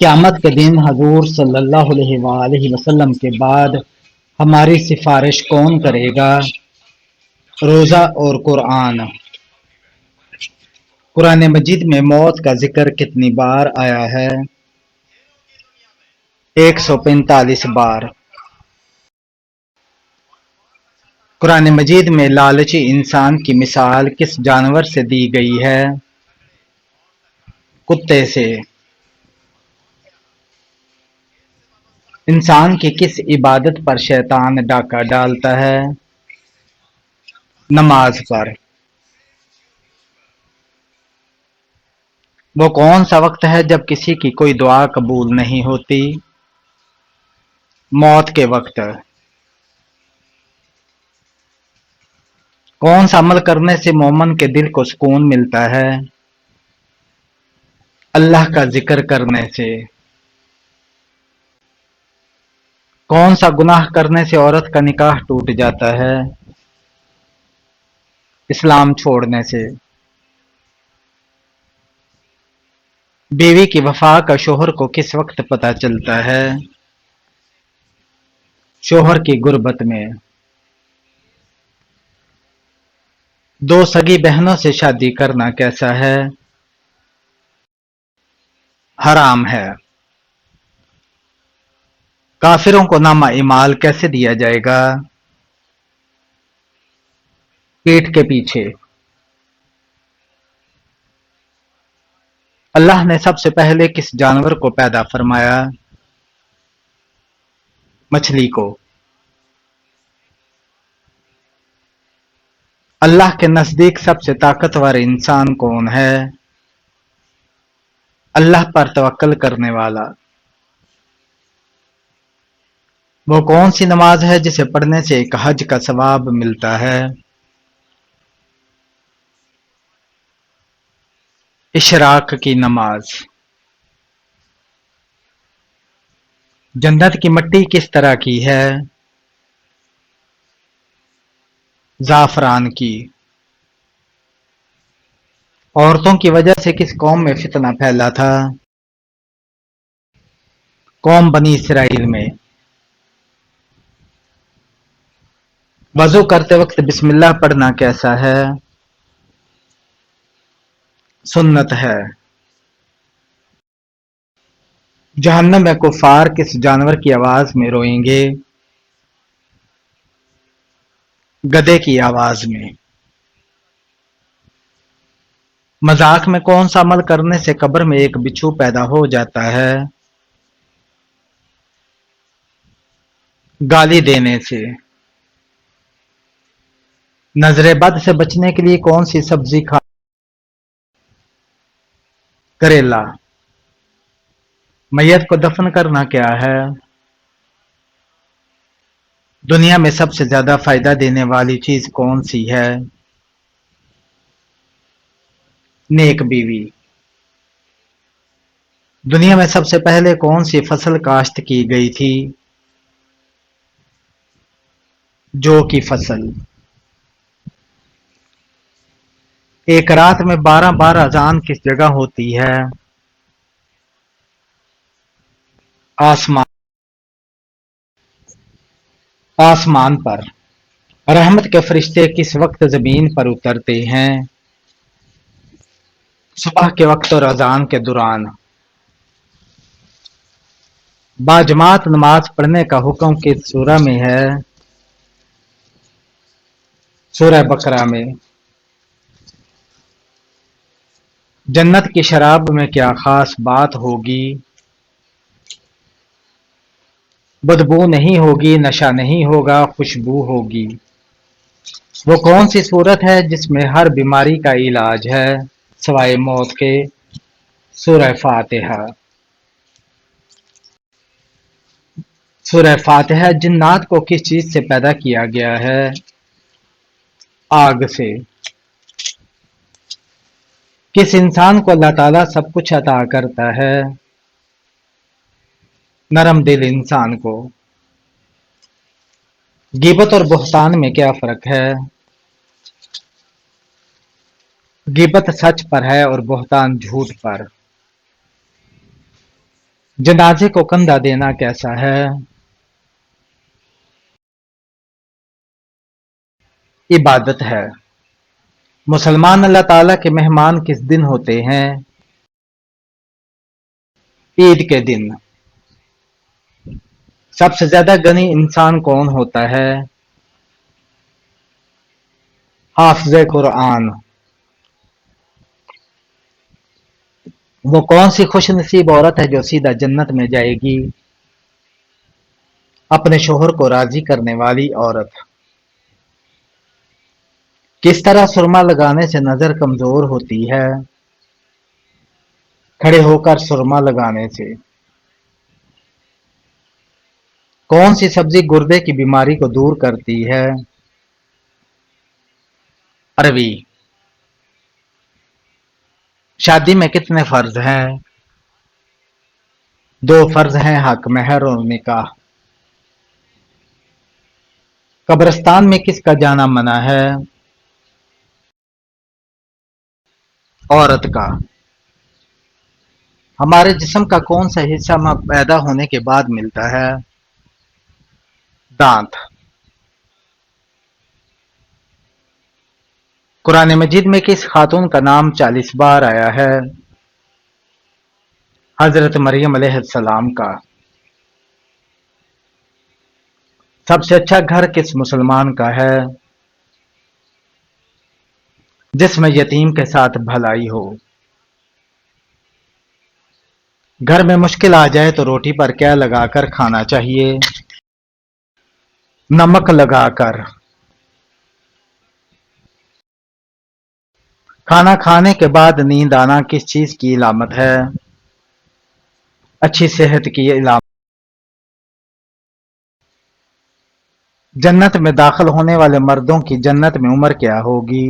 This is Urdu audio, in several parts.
قیامت کے دن حضور صلی اللہ علیہ وآلہ وسلم کے بعد ہماری سفارش کون کرے گا؟ روزہ اور قرآن۔ قرآن مجید میں موت کا ذکر کتنی بار آیا ہے؟ 145 بار۔ قرآن مجید میں لالچی انسان کی مثال کس جانور سے دی گئی ہے؟ کتے سے۔ انسان کی کس عبادت پر شیطان ڈاکہ ڈالتا ہے؟ نماز پر۔ وہ کون سا وقت ہے جب کسی کی کوئی دعا قبول نہیں ہوتی؟ موت کے وقت۔ کون سا عمل کرنے سے مومن کے دل کو سکون ملتا ہے؟ اللہ کا ذکر کرنے سے۔ کون سا گناہ کرنے سے عورت کا نکاح ٹوٹ جاتا ہے؟ اسلام چھوڑنے سے۔ بیوی کی وفا کا شوہر کو کس وقت پتہ چلتا ہے؟ شوہر کی غربت میں۔ دو سگی بہنوں سے شادی کرنا کیسا ہے؟ حرام ہے۔ کافروں کو نامہ اعمال کیسے دیا جائے گا؟ پیٹھ کے پیچھے۔ اللہ نے سب سے پہلے کس جانور کو پیدا فرمایا؟ مچھلی کو۔ اللہ کے نزدیک سب سے طاقتور انسان کون ہے؟ اللہ پر توکل کرنے والا۔ وہ کون سی نماز ہے جسے پڑھنے سے ایک حج کا ثواب ملتا ہے؟ اشراق کی نماز۔ جنت کی مٹی کس طرح کی ہے؟ زعفران کی۔ عورتوں کی وجہ سے کس قوم میں فتنہ پھیلا تھا؟ قوم بنی اسرائیل میں۔ وضو کرتے وقت بسم اللہ پڑھنا کیسا ہے؟ سنت ہے۔ جہنم میں کفار کس جانور کی آواز میں روئیں گے؟ گدھے کی آواز میں۔ مذاق میں کون سا عمل کرنے سے قبر میں ایک بچھو پیدا ہو جاتا ہے؟ گالی دینے سے۔ نظر بد سے بچنے کے لیے کون سی سبزی کھا؟ کریلا۔ میت کو دفن کرنا کیا ہے؟ دنیا میں سب سے زیادہ فائدہ دینے والی چیز کون سی ہے؟ نیک بیوی۔ دنیا میں سب سے پہلے کون سی فصل کاشت کی گئی تھی؟ جو کی فصل۔ ایک رات میں 12 بار اذان کس جگہ ہوتی ہے؟ آسمان پر۔ رحمت کے فرشتے کس وقت زمین پر اترتے ہیں؟ صبح کے وقت اور اذان کے دوران۔ باجماعت نماز پڑھنے کا حکم کس سورہ میں ہے؟ سورہ بقرہ میں۔ جنت کی شراب میں کیا خاص بات ہوگی؟ بدبو نہیں ہوگی، نشہ نہیں ہوگا، خوشبو ہوگی۔ وہ کون سی صورت ہے جس میں ہر بیماری کا علاج ہے سوائے موت کے؟ سورہ فاتحہ۔ سورہ فاتحہ جنات کو کس چیز سے پیدا کیا گیا ہے؟ آگ سے۔ کس انسان کو اللہ تعالیٰ سب کچھ عطا کرتا ہے؟ نرم دل انسان کو۔ غیبت اور بہتان میں کیا فرق ہے؟ غیبت سچ پر ہے اور بہتان جھوٹ پر۔ جنازے کو کندھا دینا کیسا ہے؟ عبادت ہے۔ مسلمان اللہ تعالیٰ کے مہمان کس دن ہوتے ہیں؟ عید کے دن۔ سب سے زیادہ غنی انسان کون ہوتا ہے؟ حافظ قرآن۔ وہ کون سی خوش نصیب عورت ہے جو سیدھا جنت میں جائے گی؟ اپنے شوہر کو راضی کرنے والی عورت۔ کس طرح سرما لگانے سے نظر کمزور ہوتی ہے؟ کھڑے ہو کر سرما لگانے سے۔ کون سی سبزی گردے کی بیماری کو دور کرتی ہے؟ اروی۔ شادی میں کتنے فرض ہیں؟ 2 فرض ہیں، حق مہر اور نکاح۔ قبرستان میں کس کا جانا منع ہے؟ عورت کا۔ ہمارے جسم کا کون سا حصہ پیدا ہونے کے بعد ملتا ہے؟ دانت۔ قرآن مجید میں کس خاتون کا نام 40 بار آیا ہے؟ حضرت مریم علیہ السلام کا۔ سب سے اچھا گھر کس مسلمان کا ہے؟ جس میں یتیم کے ساتھ بھلائی ہو۔ گھر میں مشکل آ جائے تو روٹی پر کیا لگا کر کھانا چاہیے؟ نمک لگا کر۔ کھانا کھانے کے بعد نیند آنا کس چیز کی علامت ہے؟ اچھی صحت کی علامت۔ جنت میں داخل ہونے والے مردوں کی جنت میں عمر کیا ہوگی؟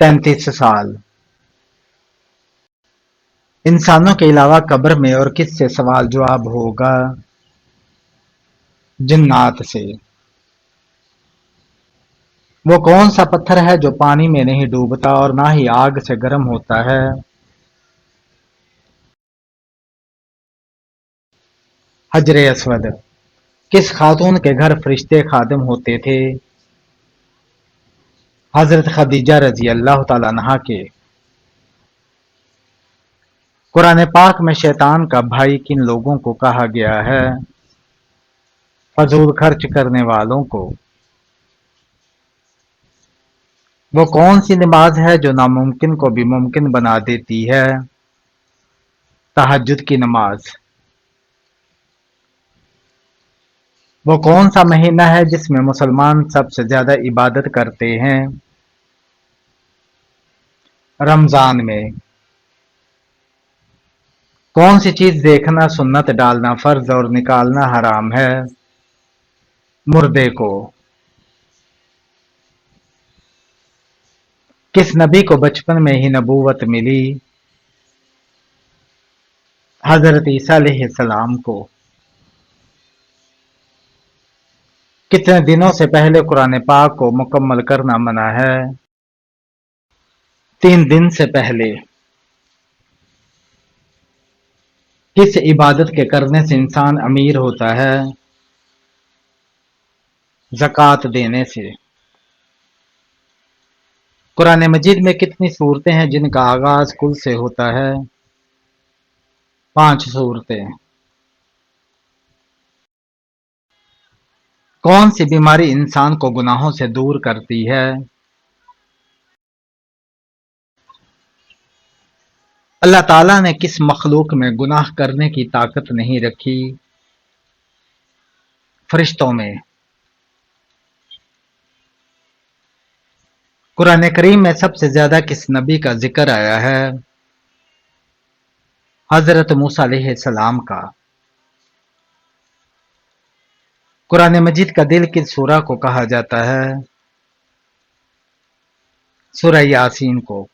33 سال۔ انسانوں کے علاوہ قبر میں اور کس سے سوال جواب ہوگا؟ جنات سے۔ وہ کون سا پتھر ہے جو پانی میں نہیں ڈوبتا اور نہ ہی آگ سے گرم ہوتا ہے؟ حجر اسود۔ کس خاتون کے گھر فرشتے خادم ہوتے تھے؟ حضرت خدیجہ رضی اللہ تعالیٰ عنہا کے۔ قرآن پاک میں شیطان کا بھائی کن لوگوں کو کہا گیا ہے؟ فضول خرچ کرنے والوں کو۔ وہ کون سی نماز ہے جو ناممکن کو بھی ممکن بنا دیتی ہے؟ تہجد کی نماز۔ وہ کون سا مہینہ ہے جس میں مسلمان سب سے زیادہ عبادت کرتے ہیں؟ رمضان میں۔ کون سی چیز دیکھنا سنت، ڈالنا فرض اور نکالنا حرام ہے؟ مردے کو۔ کس نبی کو بچپن میں ہی نبوت ملی؟ حضرت عیسیٰ علیہ السلام کو۔ کتنے دنوں سے پہلے قرآن پاک کو مکمل کرنا منع ہے؟ 3 دن سے پہلے۔ کس عبادت کے کرنے سے انسان امیر ہوتا ہے؟ زکوٰۃ دینے سے۔ قرآن مجید میں کتنی صورتیں ہیں جن کا آغاز کل سے ہوتا ہے؟ 5 صورتیں۔ کون سی بیماری انسان کو گناہوں سے دور کرتی ہے؟ اللہ تعالیٰ نے کس مخلوق میں گناہ کرنے کی طاقت نہیں رکھی؟ فرشتوں میں۔ قرآن کریم میں سب سے زیادہ کس نبی کا ذکر آیا ہے؟ حضرت موسیٰ علیہ السلام کا۔ قرآن مجید کا دل کس سورہ کو کہا جاتا ہے؟ سورہ یاسین کو۔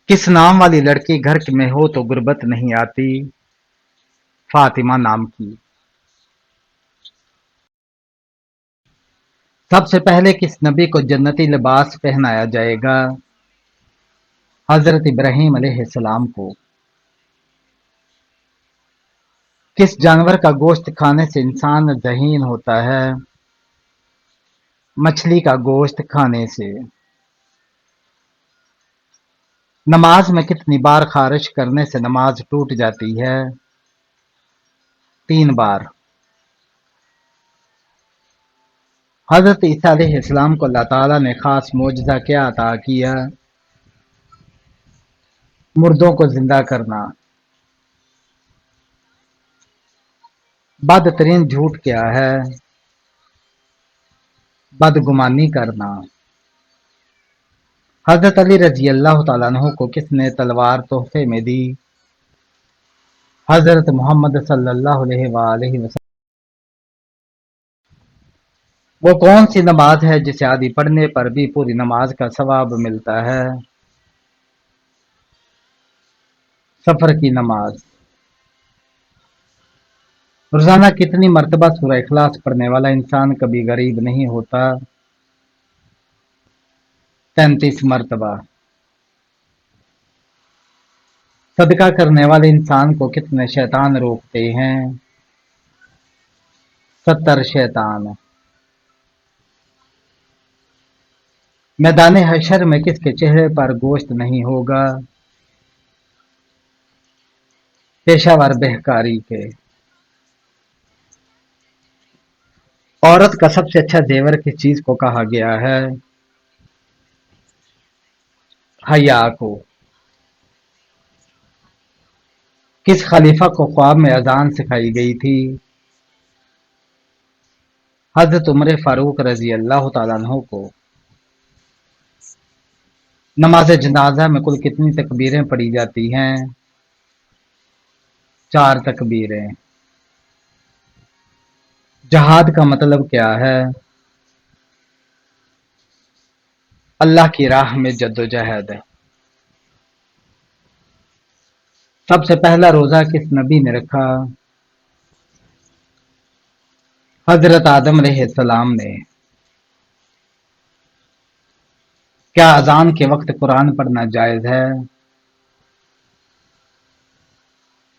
کس نام والی لڑکی گھر میں ہو تو غربت نہیں آتی؟ فاطمہ نام کی۔ سب سے پہلے کس نبی کو جنتی لباس پہنایا جائے گا؟ حضرت ابراہیم علیہ السلام کو کس جانور کا گوشت کھانے سے انسان ذہین ہوتا ہے؟ مچھلی کا گوشت کھانے سے۔ نماز میں کتنی بار خارش کرنے سے نماز ٹوٹ جاتی ہے؟ 3 بار۔ حضرت عیسیٰ علیہ السلام کو اللہ تعالیٰ نے خاص معجزہ کیا عطا کیا؟ مردوں کو زندہ کرنا۔ بدترین جھوٹ کیا ہے؟ بدگمانی کرنا۔ حضرت علی رضی اللہ تعالیٰ عنہ کو کس نے تلوار تحفے میں دی؟ حضرت محمد صلی اللہ علیہ وآلہ وسلم۔ وہ کون سی نماز ہے جسے آدھی پڑھنے پر بھی پوری نماز کا ثواب ملتا ہے؟ سفر کی نماز۔ روزانہ کتنی مرتبہ سورہ اخلاص پڑھنے والا انسان کبھی غریب نہیں ہوتا؟ 33 مرتبہ۔ صدقہ کرنے والے انسان کو کتنے شیطان روکتے ہیں؟ 70 شیطان۔ میدان حشر میں کس کے چہرے پر گوشت نہیں ہوگا؟ پیشہ ور بہکاری کے۔ عورت کا سب سے اچھا زیور کس چیز کو کہا گیا ہے؟ حیا کو۔ کس خلیفہ کو خواب میں اذان سکھائی گئی تھی؟ حضرت عمر فاروق رضی اللہ تعالیٰ عنہ کو۔ نماز جنازہ میں کل کتنی تکبیریں پڑھی جاتی ہیں؟ 4 تکبیریں۔ جہاد کا مطلب کیا ہے؟ اللہ کی راہ میں جدوجہد۔ سب سے پہلا روزہ کس نبی نے رکھا؟ حضرت آدم علیہ السلام نے۔ کیا اذان کے وقت قرآن پڑھنا جائز ہے؟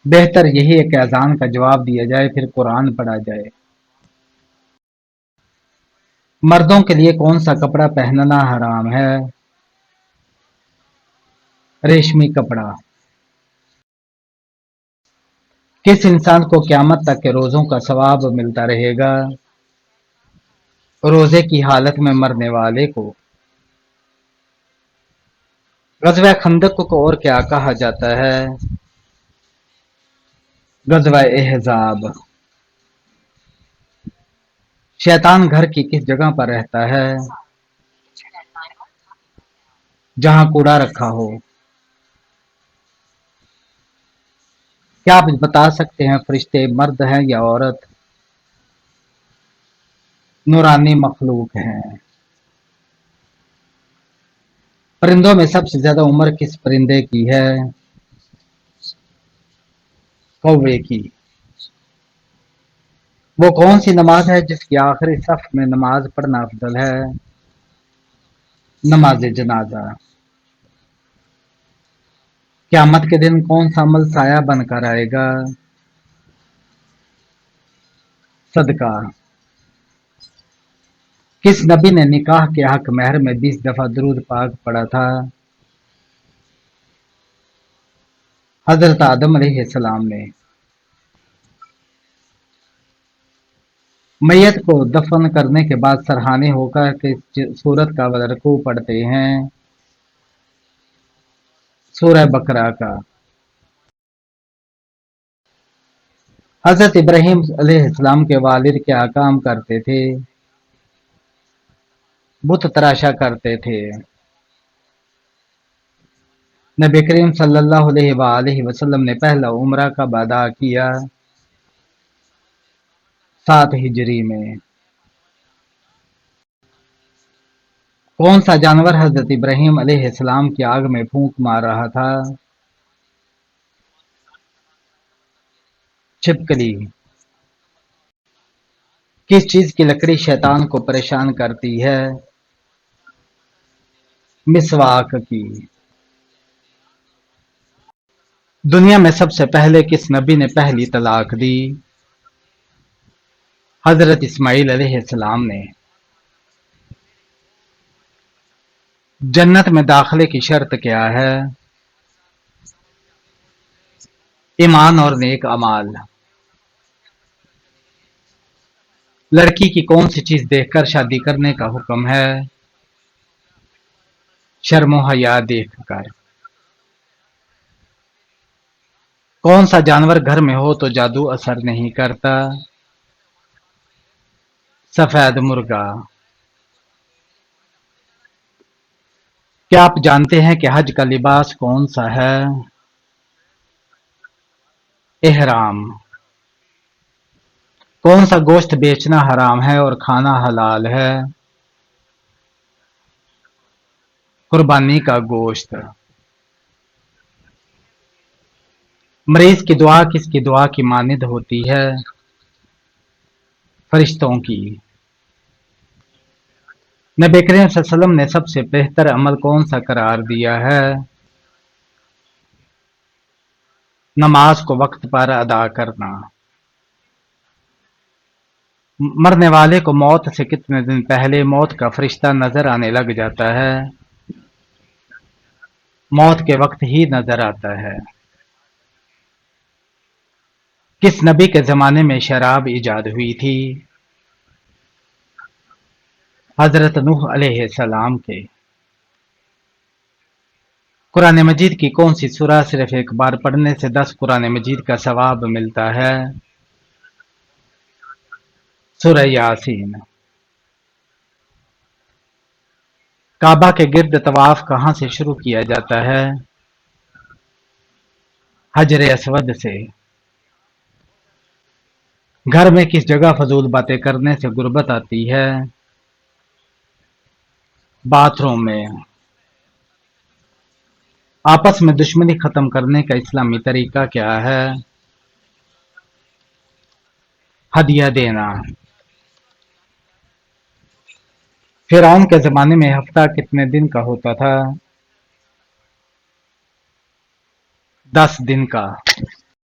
بہتر یہی ہے کہ اذان کا جواب دیا جائے پھر قرآن پڑھا جائے۔ مردوں کے لیے کون سا کپڑا پہننا حرام ہے؟ ریشمی کپڑا۔ کس انسان کو قیامت تک کے روزوں کا ثواب ملتا رہے گا؟ روزے کی حالت میں مرنے والے کو۔ غزوہ خندق کو اور کیا کہا جاتا ہے؟ غزوہ احزاب۔ شیطان گھر کی کس جگہ پر رہتا ہے؟ جہاں کوڑا رکھا ہو۔ کیا آپ بتا سکتے ہیں فرشتے مرد ہیں یا عورت؟ نورانی مخلوق ہیں۔ پرندوں میں سب سے زیادہ عمر کس پرندے کی ہے؟ کوے کی۔ وہ کون سی نماز ہے جس کی آخری صف میں نماز پڑھنا افضل ہے؟ نماز جنازہ۔ قیامت کے دن کون سا عمل سایہ بن کر آئے گا؟ صدقہ۔ کس نبی نے نکاح کے حق مہر میں 20 دفعہ درود پاک پڑھا تھا؟ حضرت آدم علیہ السلام نے۔ میت کو دفن کرنے کے بعد سرحانے ہو کر کس سورت کا رکوع پڑھتے ہیں؟ سورہ بقرہ کا۔ حضرت ابراہیم علیہ السلام کے والد کیا کام کرتے تھے؟ بت تراشا کرتے تھے۔ نبی کریم صلی اللہ علیہ وآلہ وسلم نے پہلا عمرہ کب ادا کیا؟ 7 ہجری میں۔ کون سا جانور حضرت ابراہیم علیہ السلام کی آگ میں پھونک مار رہا تھا؟ چھپکلی۔ کس چیز کی لکڑی شیطان کو پریشان کرتی ہے؟ مسواک کی۔ دنیا میں سب سے پہلے کس نبی نے پہلی طلاق دی؟ حضرت اسماعیل علیہ السلام نے۔ جنت میں داخلے کی شرط کیا ہے؟ ایمان اور نیک اعمال۔ لڑکی کی کون سی چیز دیکھ کر شادی کرنے کا حکم ہے؟ شرم و حیا دیکھ کر۔ کون سا جانور گھر میں ہو تو جادو اثر نہیں کرتا؟ سفید مرغا۔ کیا آپ جانتے ہیں کہ حج کا لباس کون سا ہے؟ احرام۔ کون سا گوشت بیچنا حرام ہے اور کھانا حلال ہے؟ قربانی کا گوشت۔ مریض کی دعا کس کی دعا کی مانند ہوتی ہے؟ فرشتوں کی۔ نبی کریم صلی اللہ علیہ وسلم نے سب سے بہتر عمل کون سا قرار دیا ہے؟ نماز کو وقت پر ادا کرنا۔ مرنے والے کو موت سے کتنے دن پہلے موت کا فرشتہ نظر آنے لگ جاتا ہے؟ موت کے وقت ہی نظر آتا ہے۔ کس نبی کے زمانے میں شراب ایجاد ہوئی تھی؟ حضرت نوح علیہ السلام کے۔ قرآن مجید کی کون سی سورہ صرف ایک بار پڑھنے سے 10 قرآن مجید کا ثواب ملتا ہے؟ سورہ یاسین۔ کعبہ کے گرد طواف کہاں سے شروع کیا جاتا ہے؟ حجر اسود سے۔ گھر میں کس جگہ فضول باتیں کرنے سے غربت آتی ہے؟ باتھ روم میں۔ آپس میں دشمنی ختم کرنے کا اسلامی طریقہ کیا ہے؟ ہدیہ دینا۔ فرعون کے زمانے میں ہفتہ کتنے دن کا ہوتا تھا؟ 10 دن کا۔